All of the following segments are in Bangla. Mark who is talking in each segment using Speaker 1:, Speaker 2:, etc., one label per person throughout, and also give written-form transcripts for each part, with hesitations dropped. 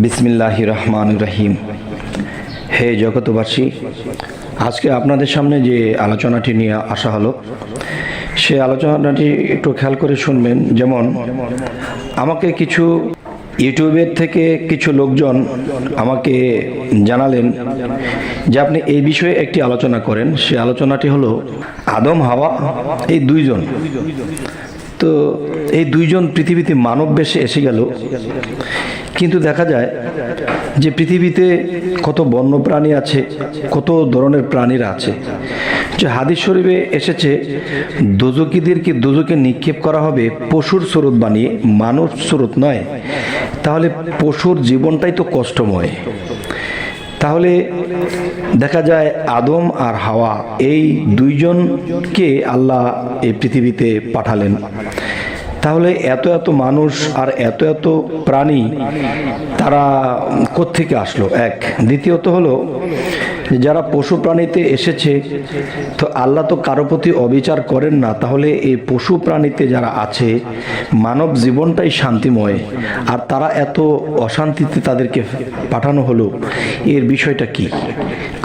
Speaker 1: বিসমিল্লাহির রহমানির রহিম। হে জগতবাসী, আজকে আপনাদের সামনে যে আলোচনাটি নিয়ে আসা হলো, সে আলোচনাটি একটু খেয়াল করে শুনবেন। যেমন আমাকে কিছু ইউটিউবের থেকে কিছু লোকজন আমাকে জানালেন যে আপনি এই বিষয়ে একটি আলোচনা করেন। সে আলোচনাটি হলো আদম হাওয়া এই দুইজন। তো এই দুইজন পৃথিবীতে মানব বেশে এসে গেল, কিন্তু দেখা যায় যে পৃথিবীতে কত বন্য প্রাণী আছে, কত ধরনের প্রাণীরা আছে। যে হাদিস শরীফে এসেছে দোজখীদেরকে দোজখে নিক্ষেপ করা হবে পশুর স্বরূপ বানিয়ে, মানব স্বরূপ নয়। তাহলে পশুর জীবনটাই তো কষ্টময়। তাহলে দেখা যায় আদম আর হাওয়া এই দুইজনকে আল্লাহ এই পৃথিবীতে পাঠালেন। তাহলে এত এত মানুষ আর এত এত প্রাণী তারা কোত্থেকে আসলো? এক। দ্বিতীয়ত হলো যারা পশু প্রাণীতে এসেছে, তো আল্লাহ তো কারো প্রতি অবিচার করেন না। তাহলে এই পশু প্রাণীতে যারা আছে, মানব জীবনটাই শান্তিময়, আর তারা এত অশান্তিতে তাদেরকে পাঠানো হলো, এর বিষয়টা কি?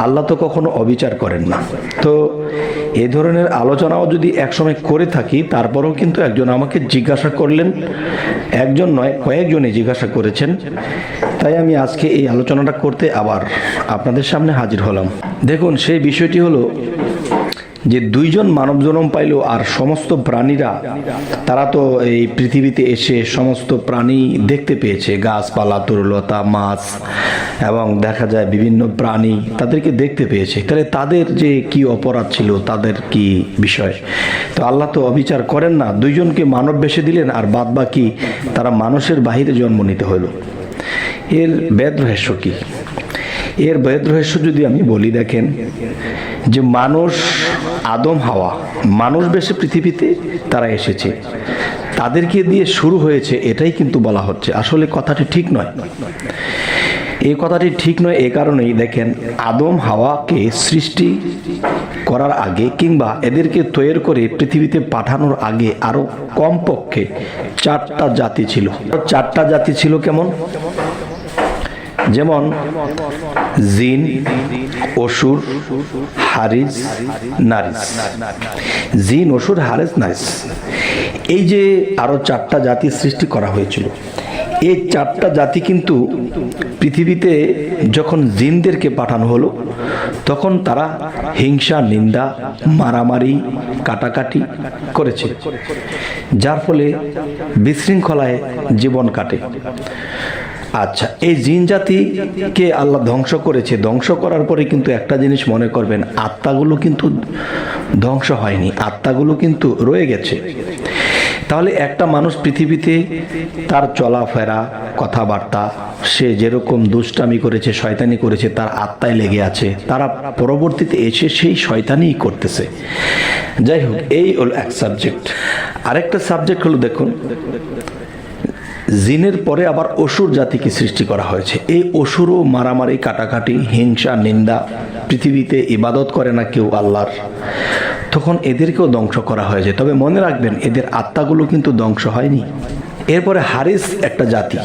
Speaker 1: আল্লাহ তো কখনো অবিচার করেন না। তো এই ধরনের আলোচনাও যদি একসময় করে থাকি, তারপরেও কিন্তু একজন আমাকে জিজ্ঞাসা করলেন, একজন নয় কয়েকজনে জিজ্ঞাসা করেছেন। তাই আমি আজকে এই আলোচনাটা করতে আবার আপনাদের সামনে হাজির হলাম। দেখুন, সেই বিষয়টি হলো যে দুইজন মানব জন্ম পাইল, আর সমস্ত প্রাণীরা তারা তো এই পৃথিবীতে এসে সমস্ত প্রাণী দেখতে পেয়েছে, গাছপালা, তরুলতা, মাছ এবং দেখা যায় বিভিন্ন প্রাণী তাদেরকে দেখতে পেয়েছে। তাহলে তাদের যে কি অপরাধ ছিল, তাদের কি বিষয়? তো আল্লাহ তো অবিচার করেন না। দুইজনকে মানব বেশে দিলেন, আর বাদ বাকি তারা মানুষের বাহিরে জন্ম নিতে হলো। এর বেদ রহস্য কি? এর বেদ রহস্য যদি আমি বলি, দেখেন যে মানুষ আদম হাওয়া মানুষ বেশে পৃথিবীতে তারা এসেছে, তাদেরকে দিয়ে শুরু হয়েছে, এটাই কিন্তু বলা হচ্ছে। আসলে কথাটি ঠিক নয়। এই কথাটি ঠিক নয় এ কারণেই, দেখেন আদম হাওয়াকে সৃষ্টি করার আগে কিংবা এদেরকে তৈরি করে পৃথিবীতে পাঠানোর আগে আরো কমপক্ষে 4টা জাতি ছিল। 4টা জাতি ছিল কেমন? যেমন জিন, অসুর, হারিস, নারিস। জিন, অসুর, হারিস, নারিস, এই যে আরো 4টা জাতি সৃষ্টি করা হয়েছিল। এই 4টা জাতি কিন্তু পৃথিবীতে যখন জিনদেরকে পাঠানো হলো, তখন তারা হিংসা, নিন্দা, মারামারি, কাটাকাটি করেছে, যার ফলে বিশৃঙ্খলায় জীবন কাটে। আচ্ছা, এই জিন জাতিকে আল্লাহ ধ্বংস করেছে। ধ্বংস করার পরে কিন্তু একটা জিনিস মনে করবেন, আত্মাগুলো কিন্তু ধ্বংস হয়নি, আত্মাগুলো কিন্তু রয়ে গেছে। তাহলে একটা মানুষ পৃথিবীতে তার চলাফেরা, কথাবার্তা, সে যেরকম দুষ্টামি করেছে, শয়তানি করেছে, তার আত্মায় লেগে আছে। তারা পরবর্তীতে এসে সেই শয়তানিই করতেছে। যাই হোক, এই হলো এক সাবজেক্ট। আরেকটা সাবজেক্ট হলো, দেখুন জিনের পরে আবার অসুর জাতিকে সৃষ্টি করা হয়েছে। এই অসুরও মারামারি, কাটাকাটি, হিংসা, নিন্দা, পৃথিবীতে ইবাদত করে না কেউ আল্লাহর, তখন এদেরকেও ধ্বংস করা হয়েছে। তবে মনে রাখবেন, এদের আত্মাগুলো কিন্তু ধ্বংস হয়নি। এরপরে হারিস একটা জাতি,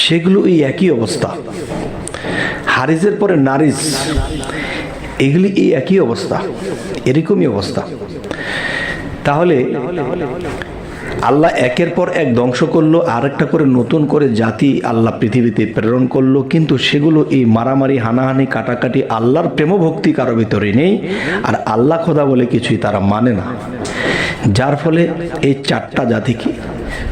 Speaker 1: সেগুলো এই একই অবস্থা। হারিসের পরে নারিস, এগুলি এই একই অবস্থা, এরকমই অবস্থা। তাহলে আল্লাহ একের পর এক ধ্বংস করলো, আর একটা করে নতুন করে জাতি আল্লাহ পৃথিবীতে প্রেরণ করলো, কিন্তু সেগুলো এই মারামারি, হানাহানি, কাটাকাটি, আল্লাহর প্রেম ভক্তি কারো ভিতরে নেই, আর আল্লাহ খোদা বলে কিছুই তারা মানে না। যার ফলে এই 4টা জাতিকে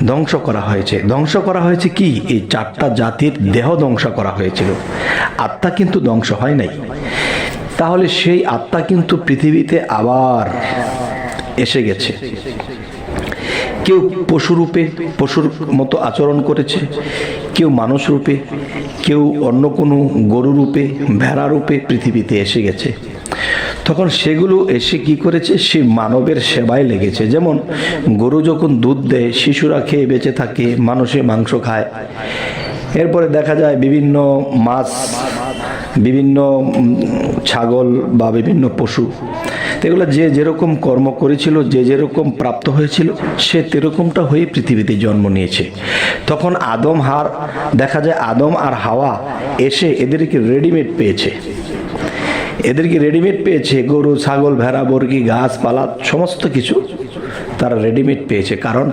Speaker 1: ধ্বংস করা হয়েছে। ধ্বংস করা হয়েছে কি? এই 4টা জাতির দেহ ধ্বংস করা হয়েছিল, আত্মা কিন্তু ধ্বংস হয় নাই। তাহলে সেই আত্মা কিন্তু পৃথিবীতে আবার এসে গেছে। কেউ পশুরূপে, পশুর মতো আচরণ করেছে, কেউ মানুষ রূপে, কেউ অন্য কোনো গরু রূপে, ভেড়া রূপে পৃথিবীতে এসে গেছে। তখন সেগুলো এসে কি করেছে? সে মানবের সেবায় লেগেছে। যেমন গরু যখন দুধ দেয়, শিশুরা খেয়ে বেঁচে থাকে, মানুষে মাংস খায়। এরপরে দেখা যায় বিভিন্ন মাছ, বিভিন্ন ছাগল বা বিভিন্ন পশু, তো এগুলো যে যেরকম কর্ম করেছিল, যে যেরকম প্রাপ্ত হয়েছিল, সে তেরকমটা হয়ে পৃথিবীতে জন্ম নিয়েছে। তখন দেখা যায় আদম আর হাওয়া এসে এদেরকে রেডিমেড পেয়েছে, গরু, ছাগল, ভেড়া, বর্গি, গাছপালা সমস্ত কিছু তারা রেডিমেড পেয়েছে। কারণ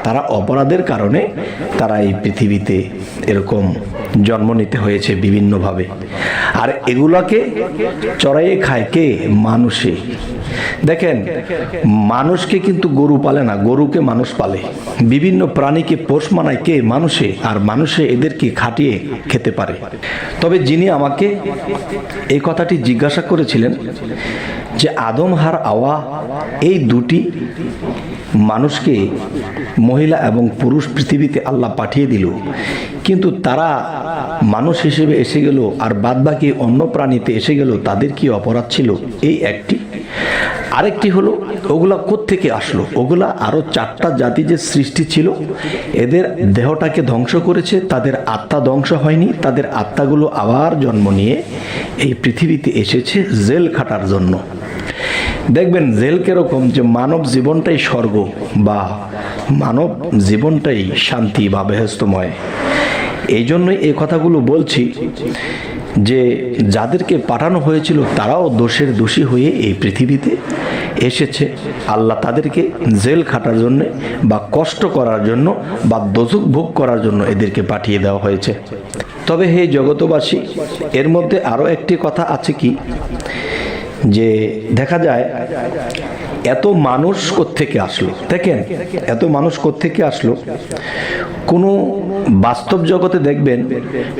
Speaker 1: তারা অপরাধের কারণে তারা এই পৃথিবীতে এরকম জন্ম নিতে হয়েছে বিভিন্নভাবে। আর এগুলাকে চড়াইয়ে খায় কে? মানুষে। দেখেন, মানুষকে কিন্তু গরু পালে না, গরুকে মানুষ পালে। বিভিন্ন প্রাণীকে পোষ মানায় কে? মানুষে। আর মানুষে এদেরকে খাটিয়ে খেতে পারে। তবে যিনি আমাকে এই কথাটি জিজ্ঞাসা করেছিলেন যে আদম আর হাওয়া এই দুটি মানুষকে, মহিলা এবং পুরুষ, পৃথিবীতে আল্লাহ পাঠিয়ে দিল, কিন্তু তারা মানুষ হিসেবে এসে গেল আর বাদবাকি অন্য প্রাণীতে এসে গেল, তাদের কি অপরাধ ছিল? এই একটি। আরেকটি হলো ওগুলা কোত্থেকে আসলো? ওগুলা আরো 4টা জাতি যে সৃষ্টি ছিল, এদের দেহটাকে ধ্বংস করেছে, তাদের আত্মা ধ্বংস হয়নি, তাদের আত্মাগুলো আবার জন্ম নিয়ে এই পৃথিবীতে এসেছে জেল খাটার জন্য। দেখবেন জেল কিরকম, যে মানব জীবনটাই স্বর্গ বা মানব জীবনটাই শান্তি বা বেহেশতময়। এই জন্যই এই কথাগুলো বলছি যে যাদেরকে পাঠানো হয়েছিল তারাও দোষের দোষী হয়ে এই পৃথিবীতে এসেছে। আল্লাহ তাদেরকে জেল খাটার জন্য বা কষ্ট করার জন্য বা দোজখ ভোগ করার জন্য এদেরকে পাঠিয়ে দেওয়া হয়েছে। তবে হে জগতবাসী, এর মধ্যে আরও একটি কথা আছে কি, যে দেখা যায় এত মানুষ কোত্থেকে আসলো? দেখেন, এত মানুষ কোত্থেকে আসলো? কোনো বাস্তব জগতে দেখবেন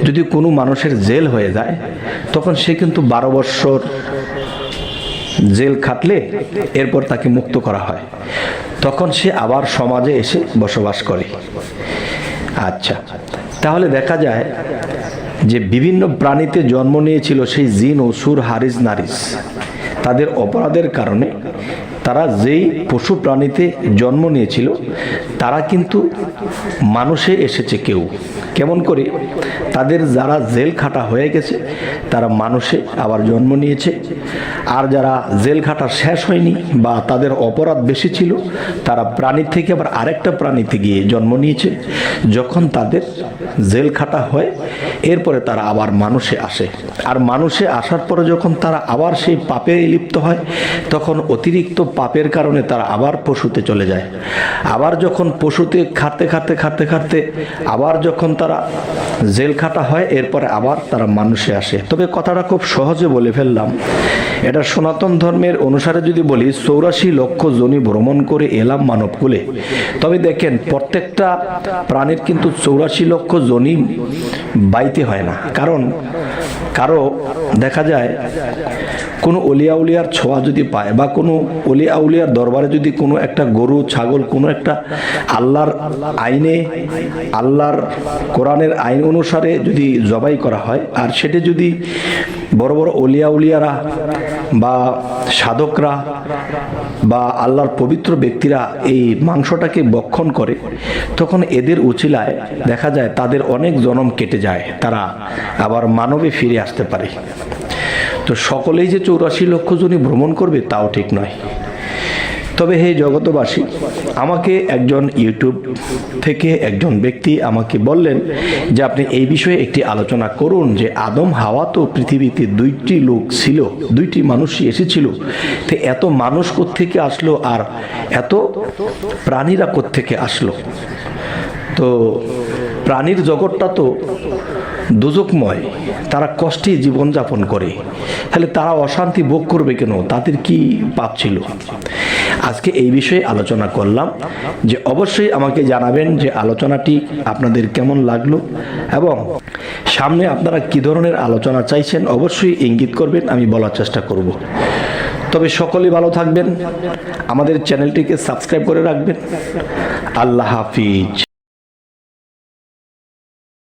Speaker 1: যদি কোনো মানুষের জেল হয়ে যায়, তখন সে কিন্তু 12 বৎসর জেল খাটলে এরপর তাকে মুক্ত করা হয়, তখন সে আবার সমাজে এসে বসবাস করে। আচ্ছা, তাহলে দেখা যায় যে বিভিন্ন প্রাণীতে জন্ম নিয়েছিল সেই জিন, অসুর, হারিস, নারিস, তাদের অপরাধের কারণে তারা যেই পশু প্রাণীতে জন্ম নিয়েছিল তারা কিন্তু মানুষে এসেছে। কেউ কেমন করে? তাদের যারা জেল খাটা হয়ে গেছে তারা মানুষে আবার জন্ম নিয়েছে, আর যারা জেল খাটা শেষ হয়নি বা তাদের অপরাধ বেশি ছিল তারা প্রাণী থেকে আবার আরেকটা প্রাণীতে গিয়ে জন্ম নিয়েছে। যখন তাদের জেল খাটা হয় এরপরে তারা আবার মানুষে আসে, আর মানুষে আসার পরে যখন তারা আবার সেই পাপে লিপ্ত হয় তখন অতিরিক্ত পাপের কারণে তারা আবার পশুতে চলে যায়। আবার যখন পশুতে খাটতে আবার যখন তারা জেল খাটা হয় এরপরে আবার তারা মানুষে আসে। তবে কথাটা খুব সহজে বলে ফেললাম। এটা সনাতন ধর্মের অনুসারে যদি বলি 84 লক্ষ যোনি ভ্রমণ করে এলাম মানবকুলে। তবে দেখেন, প্রত্যেকটা প্রাণীর কিন্তু 84 লক্ষ যোনি বাইতে হয় না। কারণ কারো দেখা যায় কোনো অলিয়া উলিয়ার ছোঁয়া যদি পায় বা কোনো অলিয়া উলিয়ার দরবারে যদি কোনো একটা গরু, ছাগল, কোনো একটা আল্লাহর আইনে, আল্লাহর কোরআনের আইন অনুসারে যদি জবাই করা হয়, আর সেটা যদি বড় বড় অলিয়া উলিয়ারা বা সাধকরা বা আল্লাহর পবিত্র ব্যক্তিরা এই মাংসটাকে ভক্ষণ করে, তখন এদের উছিলায় দেখা যায় তাদের অনেক জনম কেটে যায়, তারা আবার মানবে ফিরে আসতে পারে। তো সকলেই যে 84 লক্ষ জনই ভ্রমণ করবে তাও ঠিক নয়। তবে হে জগতবাসী, আমাকে একজন ইউটিউব থেকে একজন ব্যক্তি আমাকে বললেন যে আপনি এই বিষয়ে একটি আলোচনা করুন, যে আদম হাওয়া তো পৃথিবীতে 2টি লোক ছিল, 2টি মানুষই এসেছিল, তো এত মানুষ কোত্থেকে আসলো আর এত প্রাণীরা কোত্থেকে আসলো? তো প্রাণীর জগৎটা তো দোজখময়, তারা কষ্টে জীবনযাপন করে, তাহলে তারা অশান্তি ভোগ করবে কেন? তাদের কি পাপ ছিল? আজকে এই বিষয়ে আলোচনা করলাম, যে অবশ্যই আমাকে জানাবেন যে আলোচনাটি আপনাদের কেমন লাগলো এবং সামনে আপনারা কি ধরনের আলোচনা চাইছেন অবশ্যই ইঙ্গিত করবেন, আমি বলার চেষ্টা করব। তবে সকলেই ভালো থাকবেন, আমাদের চ্যানেলটিকে সাবস্ক্রাইব করে রাখবেন। আল্লাহ হাফিজ।